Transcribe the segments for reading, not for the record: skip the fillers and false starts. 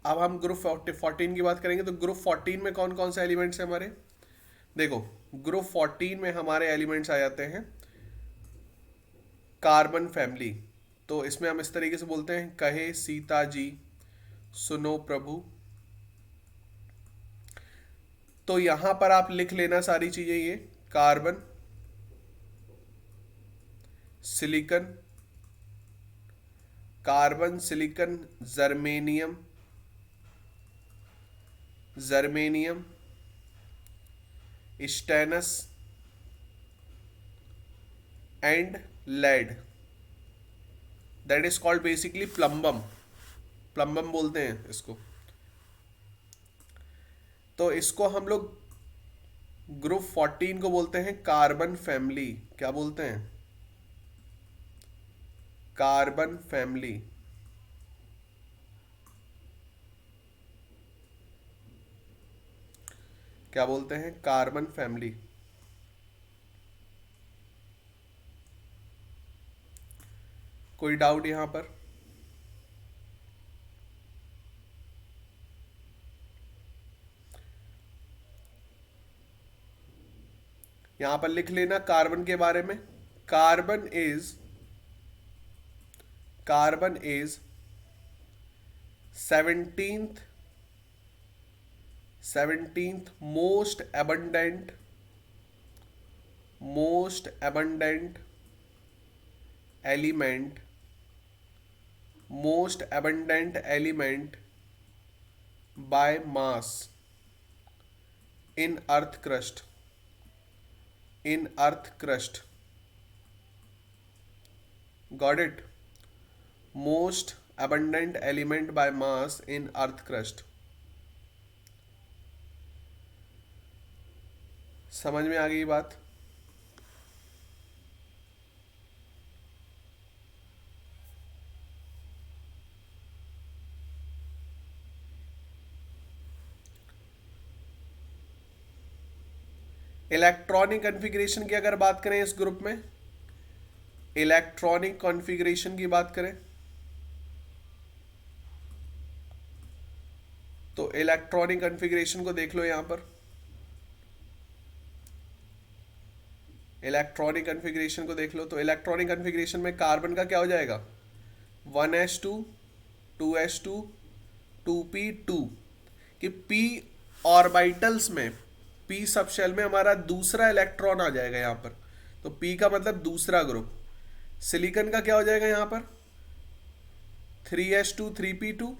अब हम ग्रुप 14 की बात करेंगे। तो ग्रुप 14 में कौन कौन से एलिमेंट्स हैं हमारे? देखो, ग्रुप 14 में हमारे एलिमेंट्स आ जाते हैं कार्बन फैमिली। तो इसमें हम इस तरीके से बोलते हैं, कहे सीता जी सुनो प्रभु। तो यहां पर आप लिख लेना सारी चीजें, ये carbon, silicon, carbon silicon, germanium, germanium, stannous and lead. That is called basically plumbum. Plumbum बोलते हैं इसको। तो इसको हम लोग ग्रुप 14 को बोलते हैं कार्बन फैमिली। क्या बोलते हैं? Carbon family. क्या बोलते हैं? Carbon family. कोई डाउट यहां पर? यहां पर लिख लेना कार्बन के बारे में। Carbon is carbon is 17th most abundant element by mass in earth crust. Got it? Most abundant element by mass in earth crust. समझ में आ गई बात? इलेक्ट्रॉनिक कॉन्फ़िगरेशन की अगर बात करें इस ग्रुप में, इलेक्ट्रॉनिक कॉन्फ़िगरेशन की बात करें तो इलेक्ट्रॉनिक कॉन्फ़िगरेशन को देख लो यहां पर। इलेक्ट्रॉनिक कॉन्फ़िगरेशन को देख लो तो इलेक्ट्रॉनिक कॉन्फ़िगरेशन में कार्बन का क्या हो जाएगा? 1s2 2s2 2p2। कि p ऑर्बिटल्स में, p सब शेल में हमारा दूसरा इलेक्ट्रॉन आ जाएगा यहां पर। तो p का मतलब दूसरा ग्रुप। सिलिकॉन का क्या हो जाएगा यहां पर? 3s2 3p2।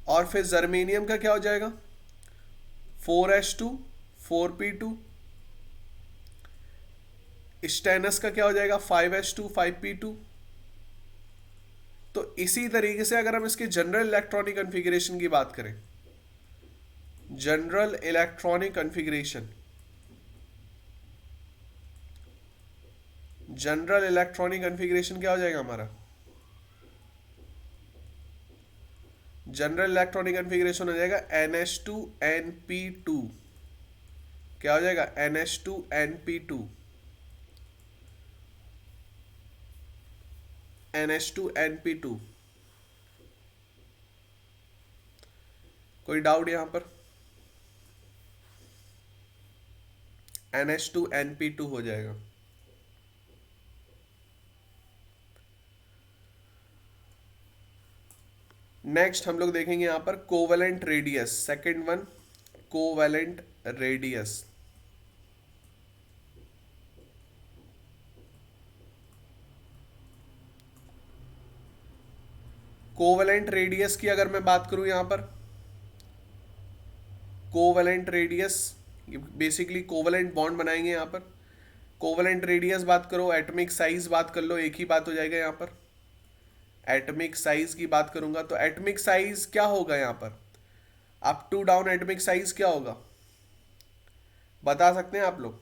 और फिर जर्मेनियम का क्या हो जाएगा? 4s2 4p2। स्टेनस का क्या हो जाएगा? 5s2 5p2। तो इसी तरीके से अगर हम इसके जनरल इलेक्ट्रॉनिक कॉन्फ़िगरेशन की बात करें, general electronic configuration, general electronic configuration क्या हो जाएगा हमारा? जनरल इलेक्ट्रॉनिक कॉन्फ़िगरेशन हो जाएगा NH2NP2। क्या हो जाएगा? NH2NP2। NH2NP2। कोई डाउट यहां पर? NH2NP2 हो जाएगा। नेक्स्ट हम लोग देखेंगे यहां पर covalent radius. Second one, covalent radius. Covalent radius की अगर मैं बात करूं यहां पर, covalent radius, basically covalent bond बनाएंगे यहां पर। कोवेलेंट रेडियस बात करो, एटॉमिक साइज बात कर लो, एक ही बात हो जाएगा यहां पर। एटॉमिक साइज की बात करूंगा तो एटॉमिक साइज क्या होगा यहां पर? Up to down atomic size क्या होगा? बता सकते हैं आप लोग?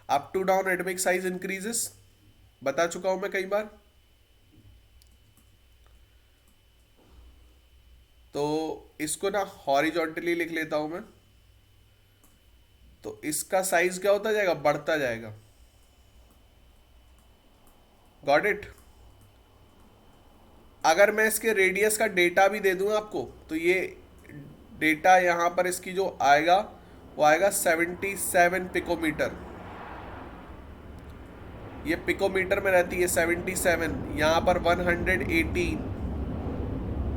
Up to down atomic size increases, बता चुका हूं मैं कई बार। तो इसको ना हॉरिजॉन्टली लिख लेता हूं मैं। तो इसका साइज क्या होता जाएगा? बढ़ता जाएगा। Got it? अगर मैं इसके रेडियस का डेटा भी दे दूं आपको, तो ये डेटा यहाँ पर इसकी जो आएगा वो आएगा 77 पिकोमीटर। ये पिकोमीटर में रहती है 77, यहाँ पर 118,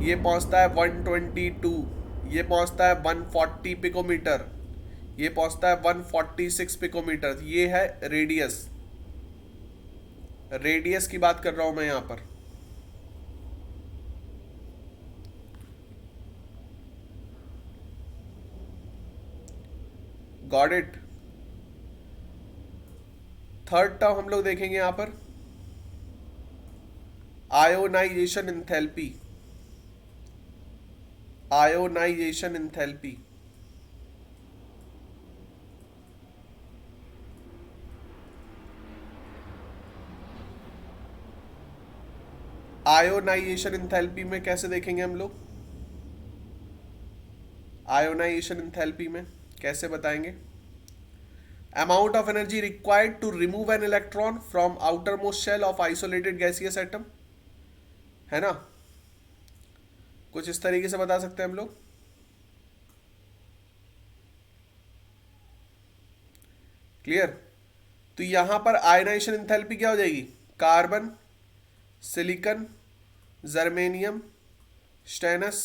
ये पहुँचता है 122, ये पहुँचता है 140 पिकोमीटर, ये पहुँचता है 146 पिकोमीटर। ये है रेडियस। रेडियस की बात कर रहा हूँ मैं यहाँ पर। Got it. थर्ड टर्म हम लोग देखेंगे यहां पर, ionisation enthalpy. Ionisation enthalpy, ionisation enthalpy में कैसे देखेंगे हम लोग? आयोनाइजेशन इंथैल्पी में कैसे बताएंगे? Amount of energy required to remove an electron from outermost shell of isolated gaseous atom, है ना? कुछ इस तरीके से बता सकते हैं हम लोग। क्लियर? तो यहां पर आयनाइजेशन एंथैल्पी क्या हो जाएगी? कार्बन, सिलिकॉन, जर्मेनियम, स्टेनस,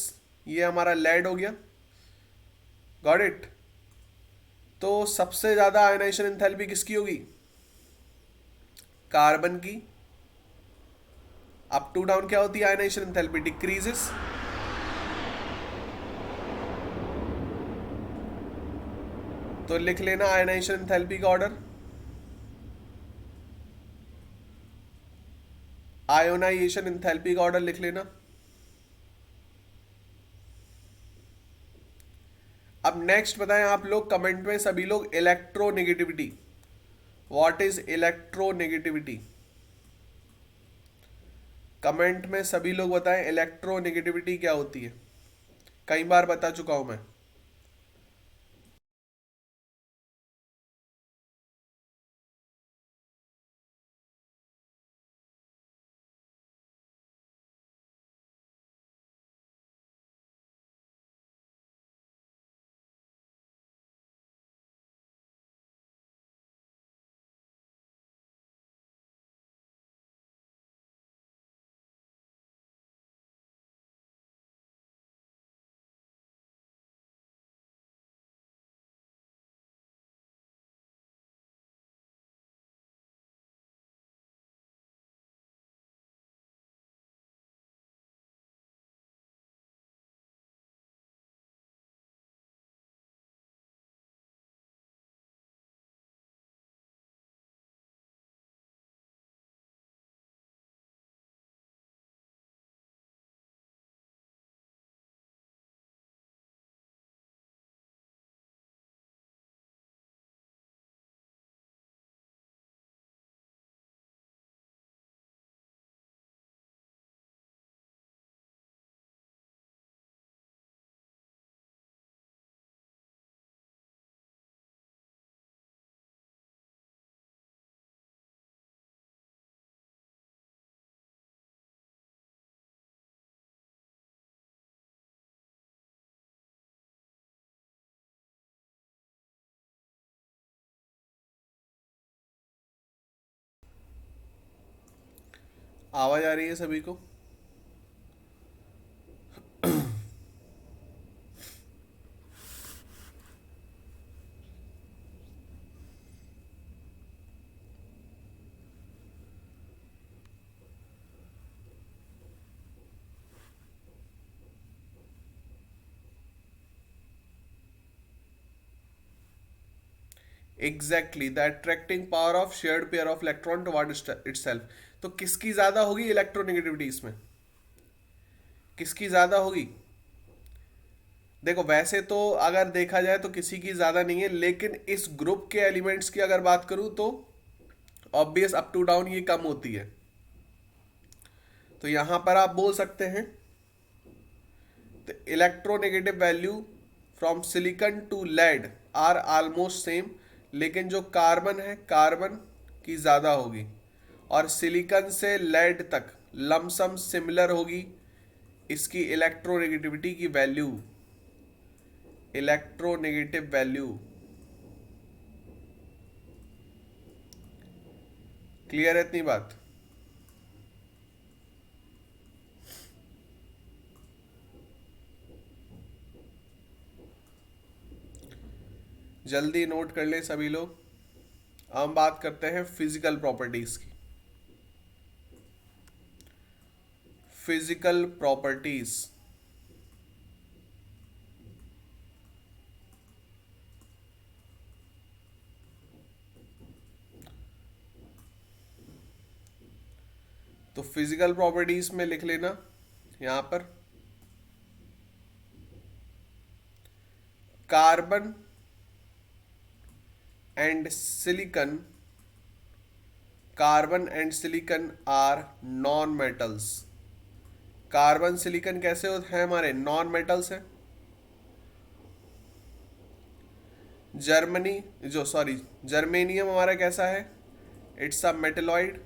ये हमारा लेड हो गया। Got it. तो सबसे ज्यादा आयनाइजेशन एंथैल्पी किसकी होगी? कार्बन की। अप टू डाउन क्या होती है आयनाइजेशन एंथैल्पी? डिक्रीजेस। तो लिख लेना आयनाइजेशन एंथैल्पी का ऑर्डर। आयोनाइजेशन एंथैल्पी का ऑर्डर लिख लेना। अब नेक्स्ट बताएं आप लोग कमेंट में सभी लोग, electronegativity. What is electronegativity? Comment में सभी लोग बताएं इलेक्ट्रोनेगेटिविटी क्या होती है। कई बार बता चुका हूं मैं। आवाज आ रही है सभी को? Exactly the attracting power of shared pair of electron toward itself. तो किसकी ज्यादा होगी इलेक्ट्रोनेगेटिविटी इसमें? किसकी ज्यादा होगी? देखो वैसे तो अगर देखा जाए तो किसी की ज्यादा नहीं है, लेकिन इस ग्रुप के एलिमेंट्स की अगर बात करूं तो ऑब्वियस अप टू डाउन ये कम होती है। तो यहां पर आप बोल सकते हैं the electronegative value from silicon to lead are almost same, लेकिन जो कार्बन है कार्बन की ज्यादा होगी, और सिलिकॉन से लेड तक लमसम सिमिलर होगी इसकी इलेक्ट्रोनेगेटिविटी की वैल्यू, इलेक्ट्रोनेगेटिव वैल्यू। क्लियर है इतनी बात? जल्दी नोट कर लें सभी लोग। हम बात करते हैं फिजिकल प्रॉपर्टीज की। फिजिकल प्रॉपर्टीज, तो फिजिकल प्रॉपर्टीज में लिख लेना यहां पर carbon and silicon, carbon and silicon are non metals. Carbon silicon कैसे होते हैं हमारे? नॉन मेटल्स हैं। जर्मेनियम हमारा कैसा है? It's a metalloid,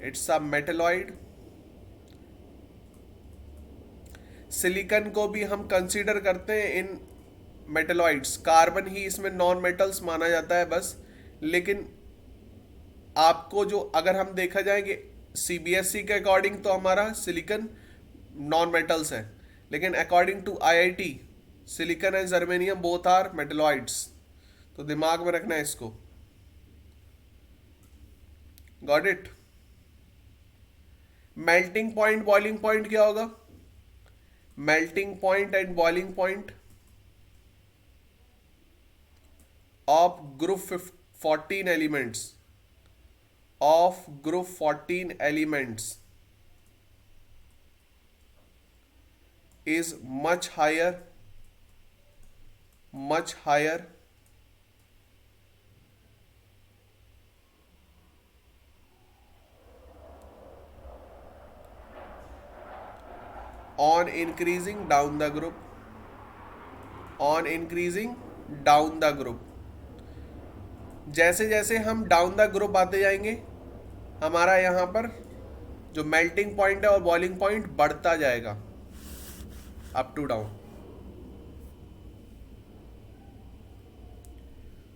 it's a metalloid. Silicon को भी हम कंसीडर करते हैं इन मेटेलॉइड्स, कार्बन ही इसमें नॉन मेटल्स माना जाता है बस। लेकिन आपको जो अगर हम देखा जाए कि सीबीएसई के अकॉर्डिंग तो हमारा सिलिकॉन नॉन मेटल्स है, लेकिन according to IIT silicon and germanium both are metalloids. तो दिमाग में रखना है इसको। Got it? Melting point, boiling point क्या होगा? Melting point and boiling point of group 14 elements, of group 14 elements is much higher on increasing down the group, on increasing down the group। जैसे जैसे हम डाउन द ग्रुप आते जाएंगे हमारा यहाँ पर जो मेल्टिंग पॉइंट है और बॉइलिंग पॉइंट बढ़ता जाएगा up to down.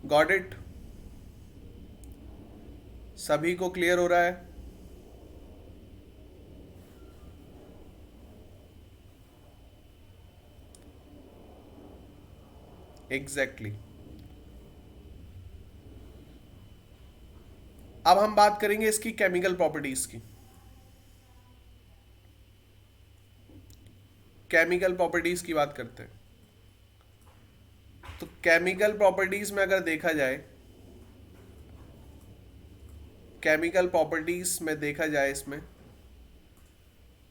Got it? सभी को क्लियर हो रहा है? एग्जैक्टली। अब हम बात करेंगे इसकी केमिकल प्रॉपर्टीज की। केमिकल प्रॉपर्टीज की बात करते हैं। तो केमिकल प्रॉपर्टीज में अगर देखा जाए, केमिकल प्रॉपर्टीज में देखा जाए इसमें,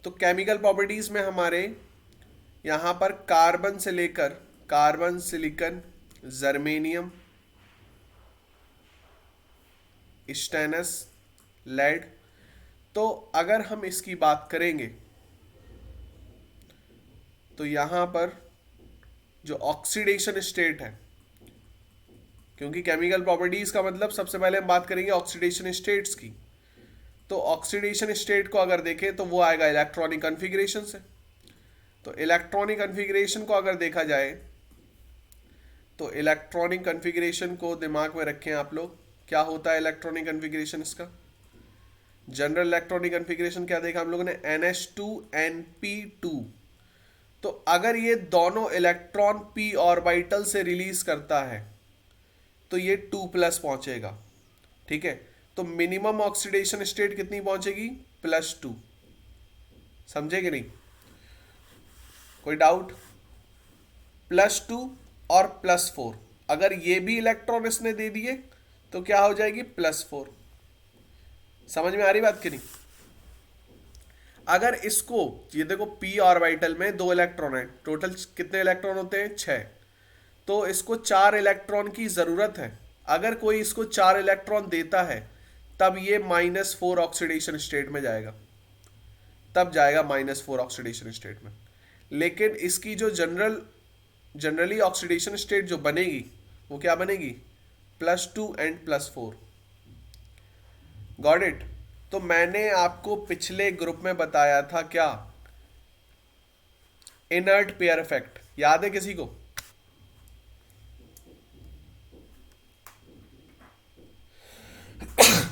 तो केमिकल प्रॉपर्टीज में हमारे यहां पर कार्बन से लेकर carbon, silicon, germanium, stannous, lead. तो अगर हम इसकी बात करेंगे तो यहां पर जो ऑक्सीडेशन स्टेट है, क्योंकि केमिकल प्रॉपर्टीज का मतलब सबसे पहले हम बात करेंगे ऑक्सीडेशन स्टेट्स की। तो ऑक्सीडेशन स्टेट को अगर देखें तो वो आएगा इलेक्ट्रॉनिक कन्फिग्रेशन से। तो इलेक्ट्रॉनिक कन्फिग्रेशन को अगर देखा जाए तो इलेक्ट्रॉनिक कन्फिग्रेशन को दिमाग में रखें आप लोग। क्या होता है इलेक्ट्रॉनिक कन्फिग्रेशन इसका? जनरल इलेक्ट्रॉनिक कन्फिग्रेशन क्या देखा हम लोगों ने? NH2 NP2। तो अगर ये दोनों इलेक्ट्रॉन p ऑर्बिटल से रिलीज करता है तो ये 2+ पहुंचेगा। ठीक है, तो मिनिमम ऑक्सीडेशन स्टेट कितनी पहुंचेगी? +2। समझे कि नहीं? कोई डाउट? +2 और +4। अगर ये भी इलेक्ट्रॉन इसने दे दिए तो क्या हो जाएगी? +4। समझ में आ रही बात कि नहीं? अगर इसको, ये देखो p ऑर्बिटल में 2 इलेक्ट्रॉन है, टोटल कितने इलेक्ट्रॉन होते हैं? 6। तो इसको 4 इलेक्ट्रॉन की जरूरत है। अगर कोई इसको 4 इलेक्ट्रॉन देता है तब ये -4 ऑक्सीडेशन स्टेट में जाएगा, तब जाएगा -4 ऑक्सीडेशन स्टेट में। लेकिन इसकी जो जनरली ऑक्सीडेशन स्टेट जो बनेगी वो क्या बनेगी? +2 एंड +4। Got it? तो मैंने आपको पिछले ग्रुप में बताया था क्या, इनर्ट पेयर इफेक्ट, याद है किसी को?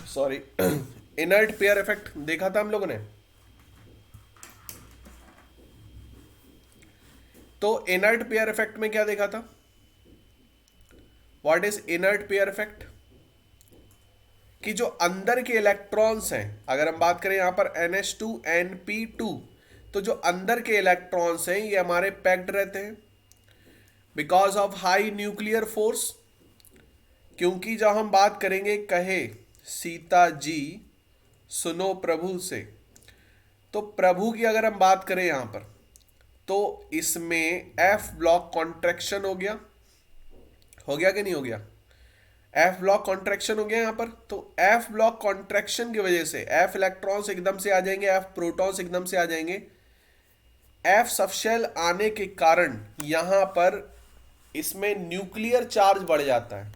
सॉरी, इनर्ट पेयर इफेक्ट देखा था हम लोगों ने। तो इनर्ट पेयर इफेक्ट में क्या देखा था? What is inert pair effect? कि जो अंदर के इलेक्ट्रॉन्स हैं, अगर हम बात करें यहां पर NH2 NP2, तो जो अंदर के इलेक्ट्रॉन्स हैं ये हमारे पैक्ड रहते हैं because of high nuclear force. क्योंकि जब हम बात करेंगे कहे सीता जी सुनो प्रभु से, तो प्रभु की अगर हम बात करें यहां पर, तो इसमें एफ ब्लॉक कॉन्ट्रैक्शन हो गया कि नहीं हो गया? एफ ब्लॉक कॉन्ट्रैक्शन हो गया यहां पर। तो एफ ब्लॉक कॉन्ट्रैक्शन की वजह से एफ इलेक्ट्रॉन्स एकदम से आ जाएंगे, एफ प्रोटॉन्स एकदम से आ जाएंगे। एफ सबशेल आने के कारण यहां पर इसमें न्यूक्लियर चार्ज बढ़ जाता है।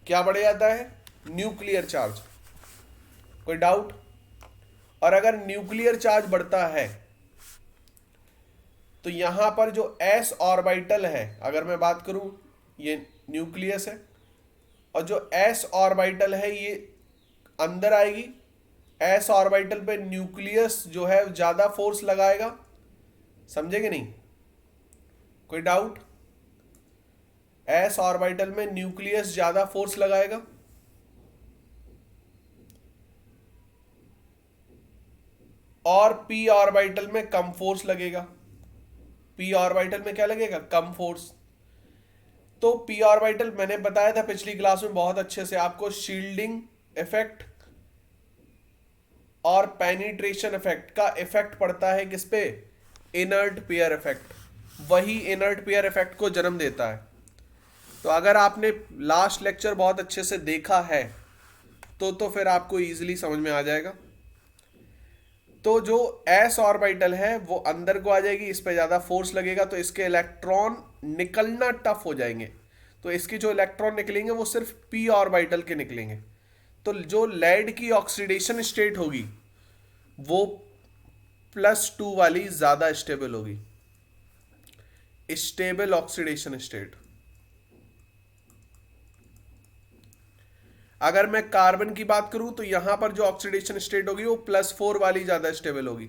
क्या बढ़ जाता है? Nuclear charge. कोई डाउट? और अगर न्यूक्लियर चार्ज बढ़ता है तो यहां पर जो एस ऑर्बिटल है, अगर मैं बात करूं, ये न्यूक्लियस है, और जो एस ऑर्बिटल है ये अंदर आएगी। एस ऑर्बिटल पे न्यूक्लियस जो है ज्यादा फोर्स लगाएगा। समझे कि नहीं? कोई डाउट? एस ऑर्बिटल में न्यूक्लियस ज्यादा फोर्स लगाएगा, और पी ऑर्बिटल में कम फोर्स लगेगा। पी ऑर्बिटल में क्या लगेगा? कम फोर्स। तो पी ऑर्बिटल मैंने बताया था पिछली क्लास में बहुत अच्छे से आपको, शील्डिंग इफेक्ट और पेनिट्रेशन इफेक्ट का इफेक्ट पड़ता है किस पे? Inert pair effect. वही इनर्ट पेयर इफेक्ट को जन्म देता है। तो अगर आपने लास्ट लेक्चर बहुत अच्छे से देखा है तो फिर आपको इजीली समझ में आ जाएगा। तो जो एस ऑर्बिटल है वो अंदर को आ जाएगी, इस पे ज्यादा फोर्स लगेगा तो इसके इलेक्ट्रॉन निकलना टफ हो जाएंगे। तो इसके जो इलेक्ट्रॉन निकलेंगे वो सिर्फ पी ऑर्बिटल के निकलेंगे। तो जो लेड की ऑक्सीडेशन स्टेट होगी वो +2 वाली ज्यादा स्टेबल होगी, स्टेबल ऑक्सीडेशन स्टेट। अगर मैं कार्बन की बात करूं तो यहां पर जो ऑक्सीडेशन स्टेट होगी वो +4 वाली ज्यादा स्टेबल होगी,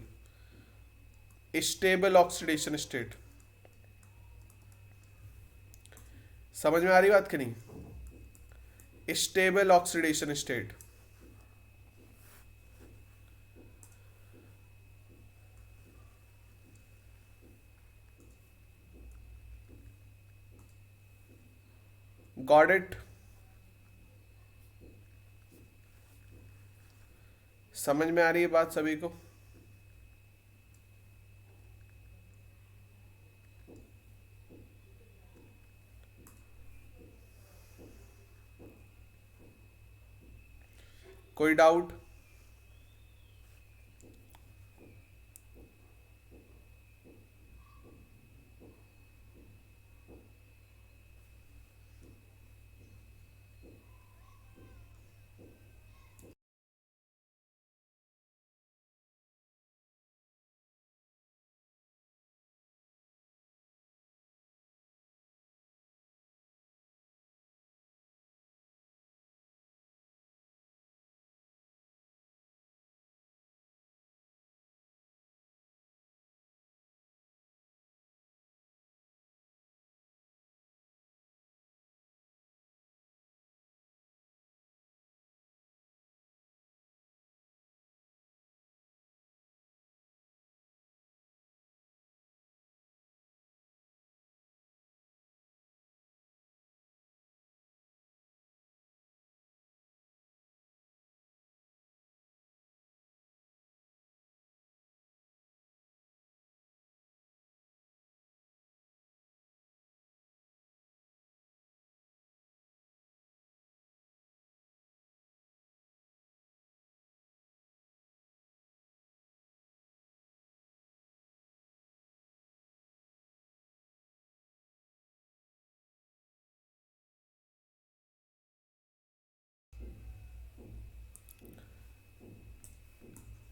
स्टेबल ऑक्सीडेशन स्टेट। समझ में आ रही बात कि नहीं? Stable oxidation state. Got it? समझ में आ रही है बात सभी को? कोई डाउट?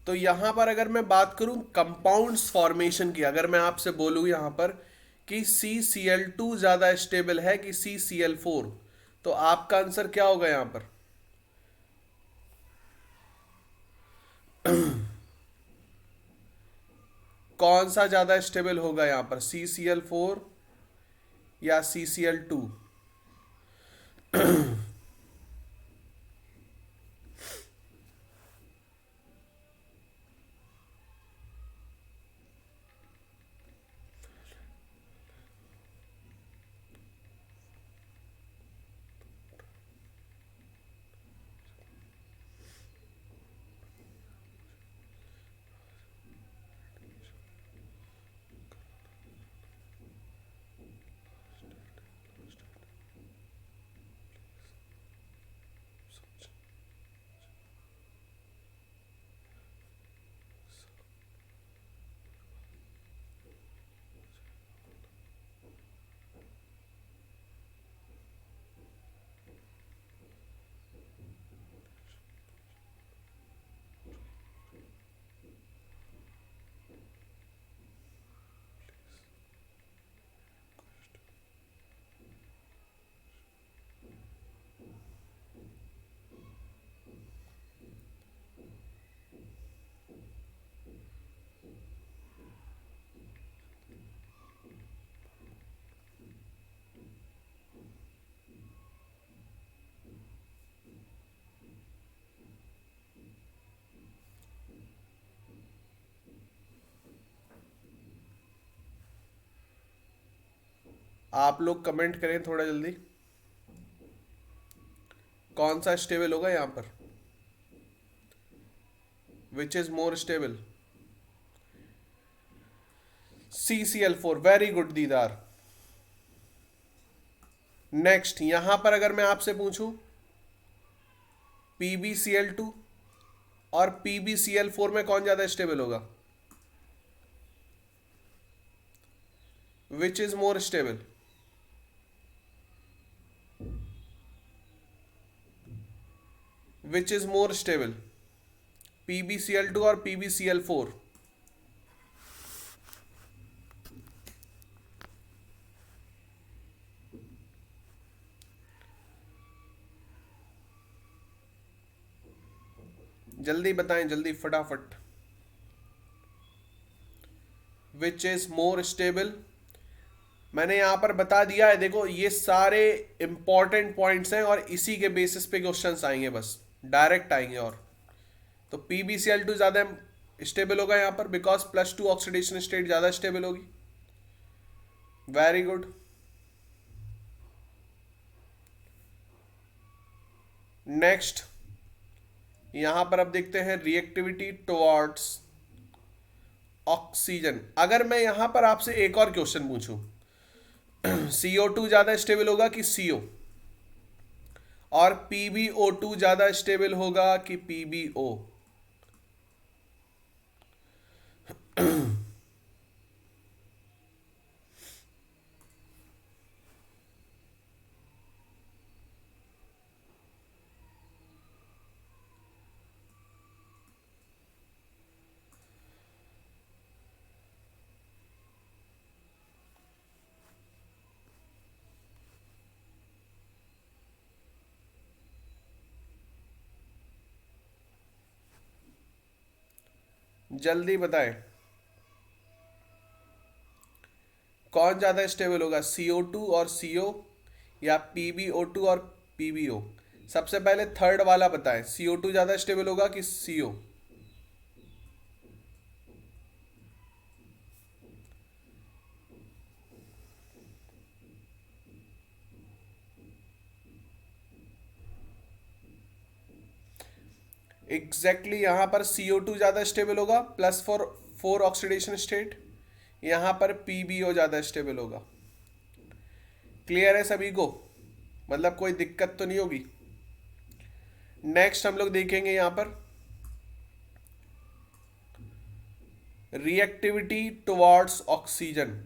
तो यहां पर अगर मैं बात करूं कंपाउंड्स फॉर्मेशन की, अगर मैं आपसे बोलूं यहां पर कि CCl2 ज्यादा स्टेबल है कि CCl4, तो आपका आंसर क्या होगा यहां पर? कौन सा ज्यादा स्टेबल होगा यहां पर, CCl4 या CCl2? आप लोग कमेंट करें थोड़ा जल्दी, कौन सा स्टेबल होगा यहां पर, which is more stable? CCl4, very good दीदार। नेक्स्ट यहां पर अगर मैं आपसे पूछूं PbCl2 और PbCl4 में कौन ज्यादा स्टेबल होगा, which is more stable? Which is more stable, PbCl2 और PbCl4? जल्दी बताएं, जल्दी फटाफट। Which is more stable? मैंने यहां पर बता दिया है, देखो ये सारे इंपॉर्टेंट पॉइंट्स हैं और इसी के बेसिस पे क्वेश्चंस आएंगे, बस डायरेक्ट आएंगे। और तो PbCl2 ज्यादा स्टेबल होगा यहां पर, बिकॉज +2 ऑक्सीडेशन स्टेट ज्यादा स्टेबल होगी। Very good. नेक्स्ट यहां पर अब देखते हैं रिएक्टिविटी टुवर्ड्स ऑक्सीजन। अगर मैं यहां पर आपसे एक और क्वेश्चन पूछूं, CO2 ज्यादा स्टेबल होगा कि CO, और PbO2 ज्यादा स्टेबल होगा कि PbO? जल्दी बताएं, कौन ज्यादा स्टेबल होगा, CO2 और CO या PbO2 और PbO? सबसे पहले थर्ड वाला बताएं, CO2 ज्यादा स्टेबल होगा कि CO? एग्जैक्टली यहां पर CO2 ज्यादा स्टेबल होगा, +4 ऑक्सीडेशन स्टेट। यहां पर PbO ज्यादा स्टेबल होगा। क्लियर है सभी को? मतलब कोई दिक्कत तो नहीं होगी। नेक्स्ट हम लोग देखेंगे यहां पर reactivity towards oxygen.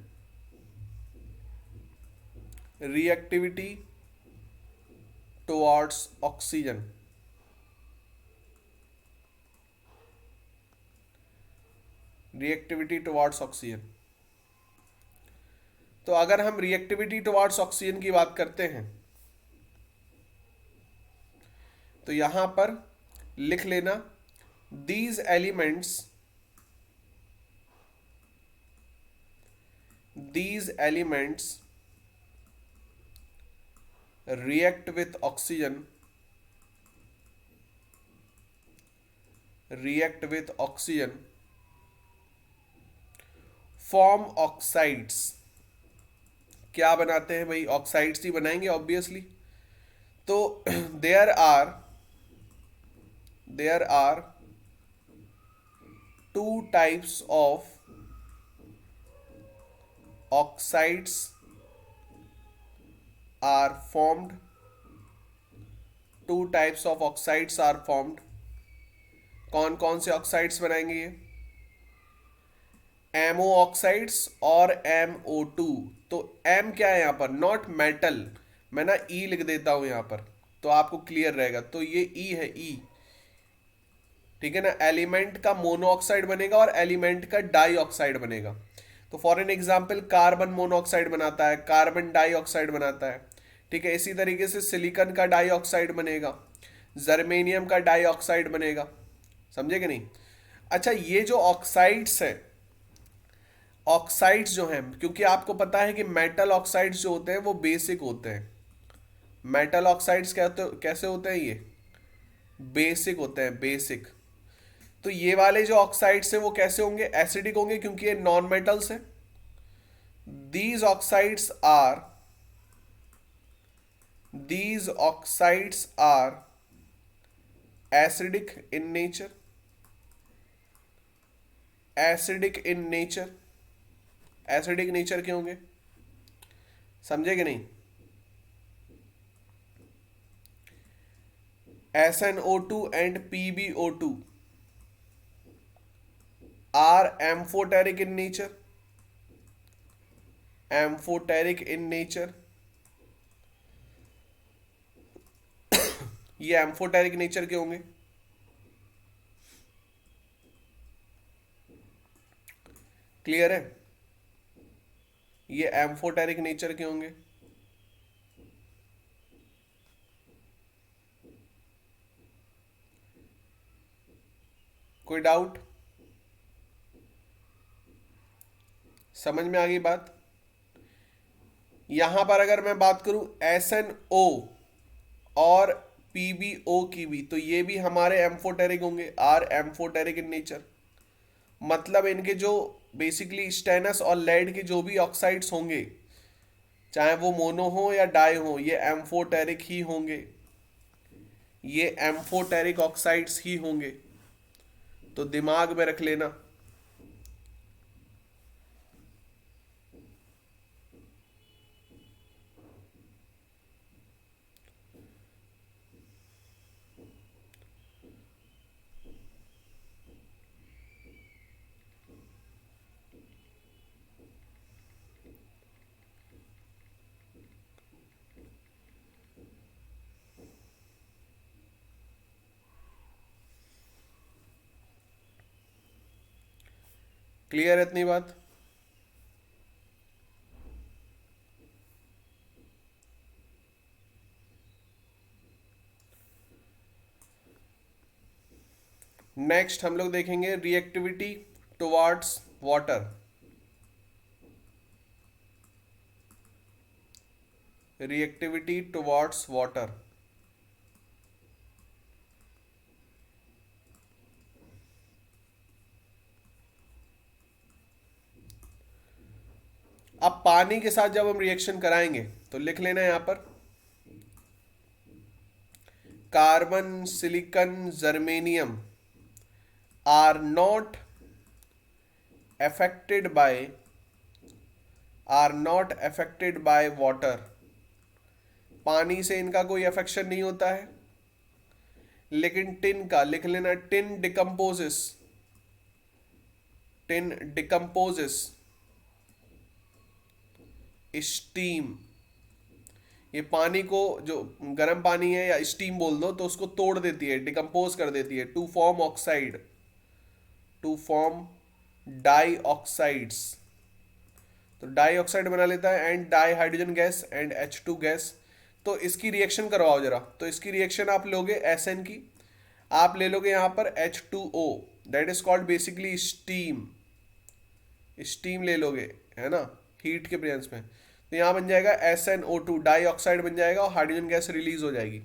Reactivity towards oxygen. Reactivity towards oxygen. तो अगर हम रिएक्टिविटी टुवार्ड्स ऑक्सीजन की बात करते हैं तो यहां पर लिख लेना these elements react with oxygen form oxides. क्या बनाते हैं भाई? ऑक्साइड्स ही बनाएंगे ऑब्वियसली। तो there are two types of oxides are formed. Two types of oxides are formed. कौन कौन से ऑक्साइड्स बनाएंगे ये? एमओ ऑक्साइड्स और MO2। तो M क्या है यहां पर? Not metal. मैं ना E लिख देता हूं यहां पर तो आपको क्लियर रहेगा। तो ये E है, E। ठीक है ना? एलिमेंट का मोनोऑक्साइड बनेगा और एलिमेंट का डाइऑक्साइड बनेगा। तो for an example carbon monoxide बनाता है, कार्बन डाइऑक्साइड बनाता है। ठीक है, इसी तरीके से सिलिकॉन का डाइऑक्साइड बनेगा, जर्मेनियम का डाइऑक्साइड बनेगा। समझे कि नहीं? अच्छा, ये जो ऑक्साइड्स है, ऑक्साइड्स जो हैं, क्योंकि आपको पता है कि मेटल ऑक्साइड्स जो होते हैं वो बेसिक होते हैं। मेटल ऑक्साइड्स कैसे होते हैं? ये बेसिक होते हैं, बेसिक। तो ये वाले जो ऑक्साइड्स हैं वो कैसे होंगे? एसिडिक होंगे, क्योंकि ये नॉन मेटल्स हैं। These oxides are acidic in nature. Acidic in nature. Acidic nature के होंगे। समझे कि नहीं? SnO2 and PbO2 are amphoteric in nature। amphoteric in nature। ये एम्फोटेरिक नेचर के होंगे। क्लियर है? ये एम्फोटेरिक नेचर के होंगे। कोई डाउट? समझ में आ गई बात? यहां पर अगर मैं बात करूं SnO और PbO की भी, तो ये भी हमारे एम्फोटेरिक होंगे, आर एम्फोटेरिक इन नेचर। मतलब इनके जो बेसिकली स्टेनस और लेड के जो भी ऑक्साइड्स होंगे, चाहे वो मोनो हो या डाई हो, ये एम्फोटेरिक ही होंगे। ये एम्फोटेरिक ऑक्साइड्स ही होंगे। तो दिमाग में रख लेना। क्लियर है इतनी बात? नेक्स्ट हम लोग देखेंगे reactivity towards water. Reactivity towards water. अब पानी के साथ जब हम रिएक्शन कराएंगे तो लिख लेना यहां पर carbon, silicon, germanium are not affected by water. पानी से इनका कोई अफेक्शन नहीं होता है। लेकिन टिन का लिख लेना, टिन डिकम्पोजेस स्टीम। ये पानी को, जो गर्म पानी है या स्टीम बोल दो, तो उसको तोड़ देती है, डिकम्पोज कर देती है टू फॉर्म डाई ऑक्साइड्स, तो डाई ऑक्साइड बना लेता है, and di hydrogen gas and H2 gas. तो इसकी रिएक्शन करवाओ जरा। तो इसकी रिएक्शन आप लोगे SN की, आप ले लोगे यहां पर H2O, that is called basically steam. Steam ले लोगे, है ना, हीट के प्रेजेंस में। तो यहां बन जाएगा SnO2, डाई ऑक्साइड बन जाएगा और हाइड्रोजन गैस रिलीज हो जाएगी।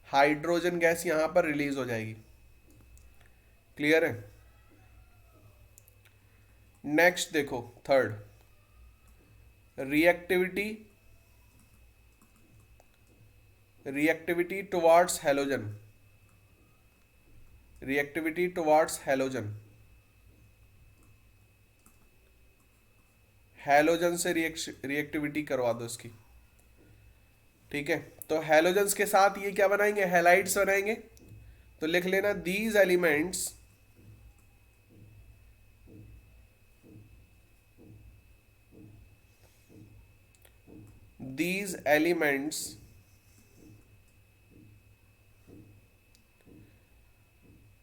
हाइड्रोजन गैस यहां पर रिलीज हो जाएगी। क्लियर है? नेक्स्ट देखो, third, reactivity, reactivity towards halogen, reactivity towards halogen, halogen से रिएक्टिविटी करवा दो इसकी। ठीक है, तो हैलोजन्स के साथ ये क्या बनाएंगे, हैलाइड्स बनाएंगे। तो लिख लेना these elements, these elements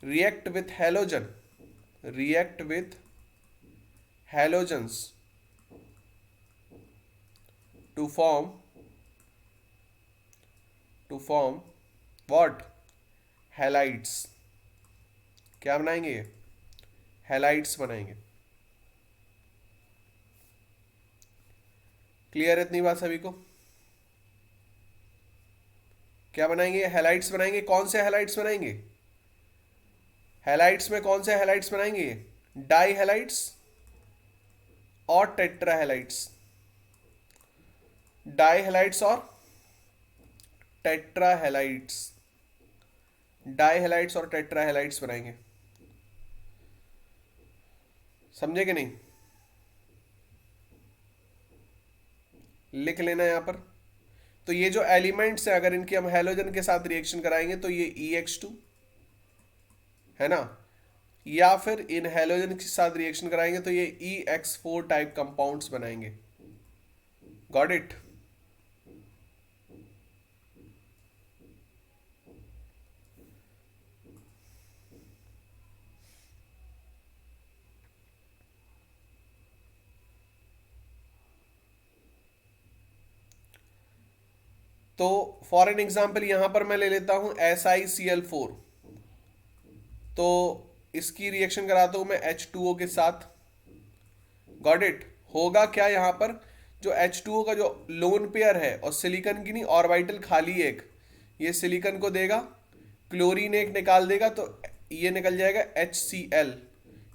react with halogen, react with halogens to form, to form what, halides। क्या बनाएंगे ये, हैलाइड्स बनाएंगे। क्लियर है इतनी बात सभी को? क्या बनाएंगे, हैलाइड्स बनाएंगे। कौन से हैलाइड्स बनाएंगे, हैलाइड्स में कौन से हैलाइड्स बनाएंगे, डाई हैलाइड्स और टेट्रा हैलाइड्स, डाई हैलाइड्स और टेट्रा हैलाइड्स, डाई हैलाइड्स और टेट्रा हैलाइड्स बनाएंगे। समझे कि नहीं? लिख लेना यहां पर। तो ये जो एलिमेंट्स है, अगर इनकी हम हैलोजन के साथ रिएक्शन कराएंगे तो ये EX2 है ना, या फिर इन हैलोजन के साथ रिएक्शन कराएंगे तो ये EX4 टाइप कंपाउंड्स बनाएंगे। Got it? तो फॉर एन एग्जाम्पल यहां पर मैं ले लेता हूं SiCl4, तो इसकी रिएक्शन कराता हूं मैं H2O के साथ। Got it? होगा क्या यहां पर, जो H2O का जो लोन पेयर है और सिलिकॉन की नहीं, ऑर्बिटल खाली एक, ये सिलिकॉन को देगा, क्लोरीन एक निकाल देगा, तो ये निकल जाएगा HCl।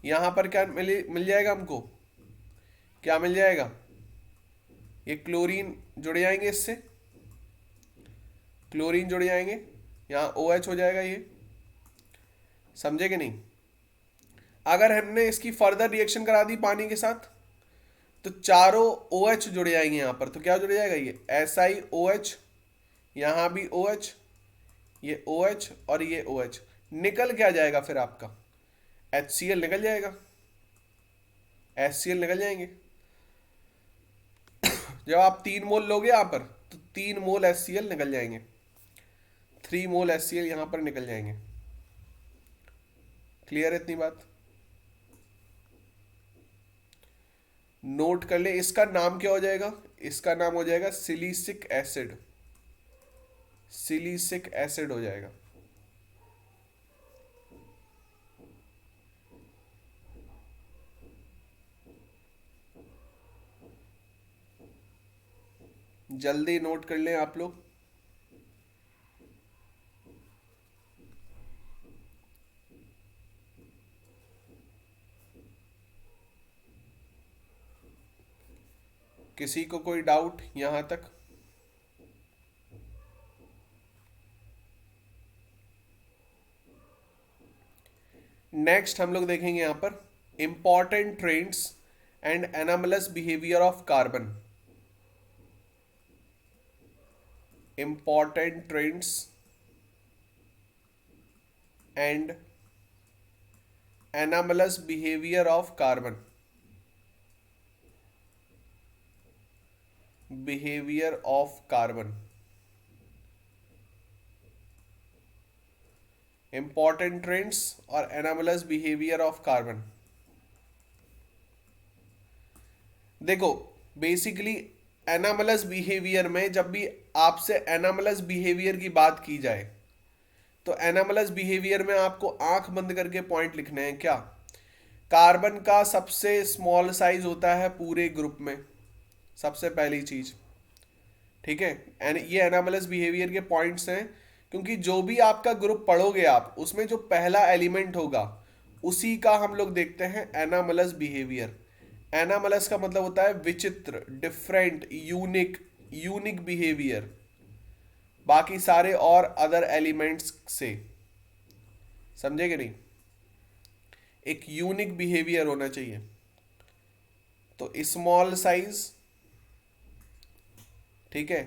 यहां पर क्या मिल जाएगा हमको, क्या मिल जाएगा, ये क्लोरीन जुड़ जाएंगे, इससे क्लोरीन जुड़ जाएंगे, यहाँ OH हो जाएगा ये। समझे कि नहीं? अगर हमने इसकी फर्दर रिएक्शन करा दी पानी के साथ तो चारों OH जुड़ जाएंगे यहाँ पर। तो क्या जुड़ जाएगा, ये SiOH, यहाँ भी OH, ये OH और ये OH। निकल क्या जाएगा फिर आपका, HCl निकल जाएगा, HCl निकल जाएंगे। जब आप 3 मोल लोगे यहाँ पर तो 3 मोल HCl निकल जाएंगे, 3 मोल HCl यहाँ पर निकल जाएंगे। क्लियर है इतनी बात? नोट कर ले, इसका नाम क्या हो जाएगा, इसका नाम हो जाएगा सिलिसिक एसिड, सिलिसिक एसिड हो जाएगा। जल्दी नोट कर लें आप लोग। किसी को कोई डाउट यहां तक? नेक्स्ट हम लोग देखेंगे यहां पर important trends and anomalous behaviour of carbon. Important trends and anomalous behaviour of carbon, behaviour of carbon, important trends और एनामलस बिहेवियर ऑफ कार्बन। देखो बेसिकली एनामलस बिहेवियर में जब भी आपसे एनामलस बिहेवियर की बात की जाए तो एनामलस बिहेवियर में आपको आंख बंद करके पॉइंट लिखने हैं। क्या? कार्बन का सबसे स्मॉल साइज होता है पूरे ग्रुप में, सबसे पहली चीज। ठीक है, ये एनामलस बिहेवियर के पॉइंट्स हैं, क्योंकि जो भी आपका ग्रुप पढ़ोगे आप उसमें जो पहला एलिमेंट होगा उसी का हम लोग देखते हैं एनामलस बिहेवियर। एनामलस का मतलब होता है विचित्र, डिफरेंट, यूनिक, यूनिक बिहेवियर बाकी सारे और अदर एलिमेंट्स से। समझे कि नहीं? एक यूनिक बिहेवियर होना चाहिए। तो स्मॉल साइज, ठीक है।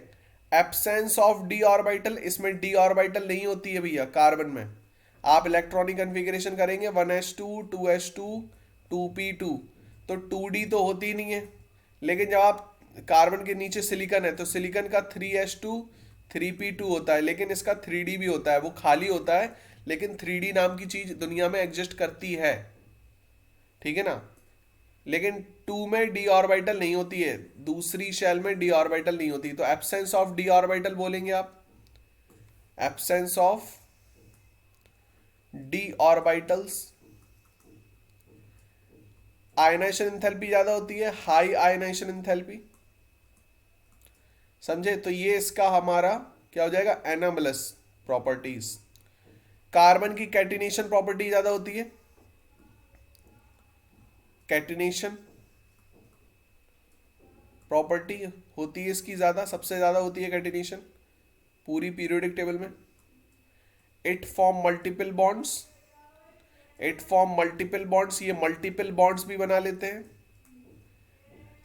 एब्सेंस ऑफ डी ऑर्बिटल, इसमें डी ऑर्बिटल नहीं होती है भैया कार्बन में। आप इलेक्ट्रॉनिक कन्फिग्रेशन करेंगे 1s2 2s2 2p2, तो 2d तो होती नहीं है। लेकिन जब आप कार्बन के नीचे सिलिकन है तो सिलिकन का 3s2 3p2 होता है, लेकिन इसका 3d भी होता है, वो खाली होता है, लेकिन 3d नाम की चीज दुनिया में एग्जिस्ट करती है। ठीक है ना? लेकिन 2 में डी ऑर्बिटल नहीं होती है, दूसरी शेल में डी ऑर्बिटल नहीं होती, तो एब्सेंस ऑफ डी ऑर्बिटल बोलेंगे आप। Absence of d orbitals. Ionisation enthalpy ज्यादा होती है, हाई आयनाइजेशन एंथैल्पी। समझे? तो ये इसका हमारा क्या हो जाएगा? Anomalous properties. कार्बन की कैटिनेशन प्रॉपर्टी ज्यादा होती है, कैटिनेशन प्रॉपर्टी होती है इसकी ज्यादा, सबसे ज्यादा होती है कैटिनेशन पूरी पीरियोडिक टेबल में। It form multiple bonds, it form multiple bonds, ये मल्टीपल बॉन्ड्स भी बना लेते हैं।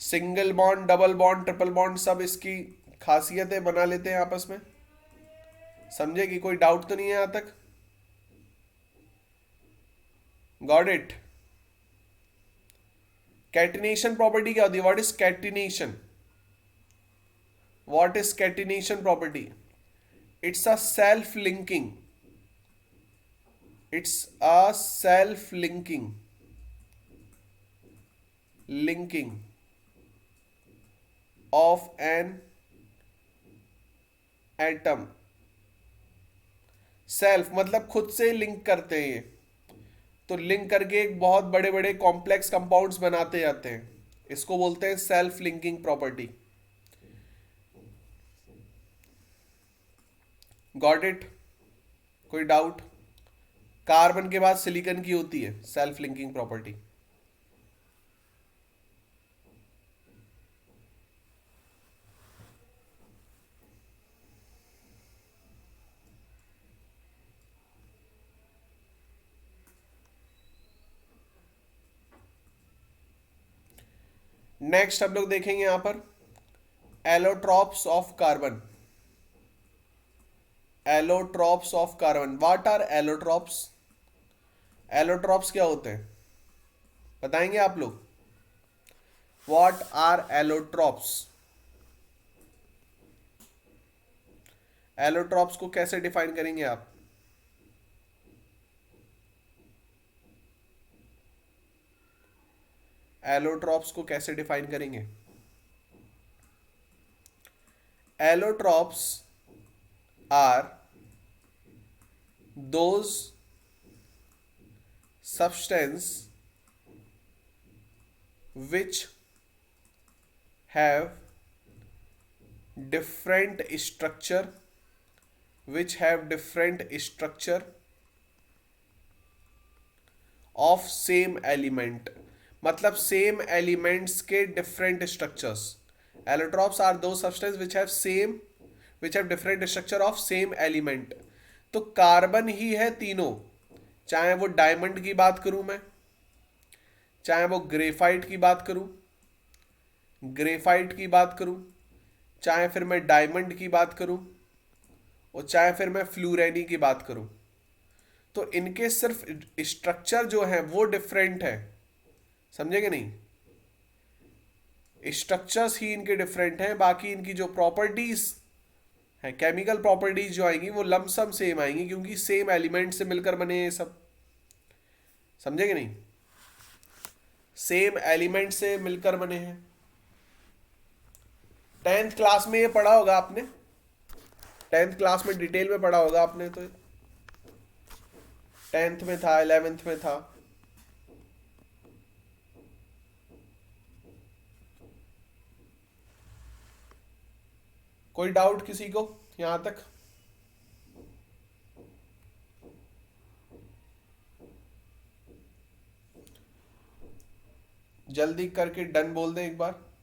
Single bond, double bond, triple bond, सब इसकी खासियतें बना लेते हैं आपस में। समझे कि कोई डाउट तो नहीं है यहां तक? Got it? कैटिनेशन प्रॉपर्टी क्या होती है? What is catenation? What is catenation property? It's a self linking, it's a self linking, linking of an atom. Self मतलब खुद से लिंक करते हैं ये, तो लिंक करके एक बहुत बड़े बड़े कॉम्प्लेक्स कंपाउंड्स बनाते जाते हैं, इसको बोलते हैं self linking property. Got it? कोई डाउट? कार्बन के बाद सिलिकन की होती है सेल्फ लिंकिंग प्रॉपर्टी। नेक्स्ट हम लोग देखेंगे यहां पर allotropes of carbon. Allotropes of carbon, what are allotropes? Allotropes क्या होते हैं बताएंगे आप लोग? What are allotropes? एलोट्रॉप्स को कैसे डिफाइन करेंगे आप? एलोट्रॉप्स को कैसे डिफाइन करेंगे? Allotropes are those substance which have different structure, which have different structure of same element, मतलब सेम एलिमेंट्स के डिफरेंट स्ट्रक्चर्स। एलोट्रॉप्स आर दो substance which have same, which have different structure of same element. तो carbon ही है तीनों, चाहे वो diamond की बात करूं मैं, चाहे वो ग्रेफाइट की बात करूं, ग्रेफाइट की बात करूं, चाहे फिर मैं डायमंड की बात करूं, और चाहे फिर मैं फ्लूरेनी की बात करूं, तो इनके सिर्फ स्ट्रक्चर जो है वो डिफरेंट है। समझेंगे नहीं? स्ट्रक्चर्स ही इनके डिफरेंट हैं, बाकी इनकी जो प्रॉपर्टीज है। केमिकल प्रॉपर्टीज जो आएंगी वो लमसम सेम आएंगी, क्योंकि सेम एलिमेंट से मिलकर बने हैं सब। समझे कि नहीं? सेम एलिमेंट से मिलकर बने हैं। 10th क्लास में ये पढ़ा होगा आपने, 10th क्लास में डिटेल में पढ़ा होगा आपने तो। 10th में था, 11th में था। कोई डाउट किसी को यहां तक? जल्दी करके डन बोल दें एक बार।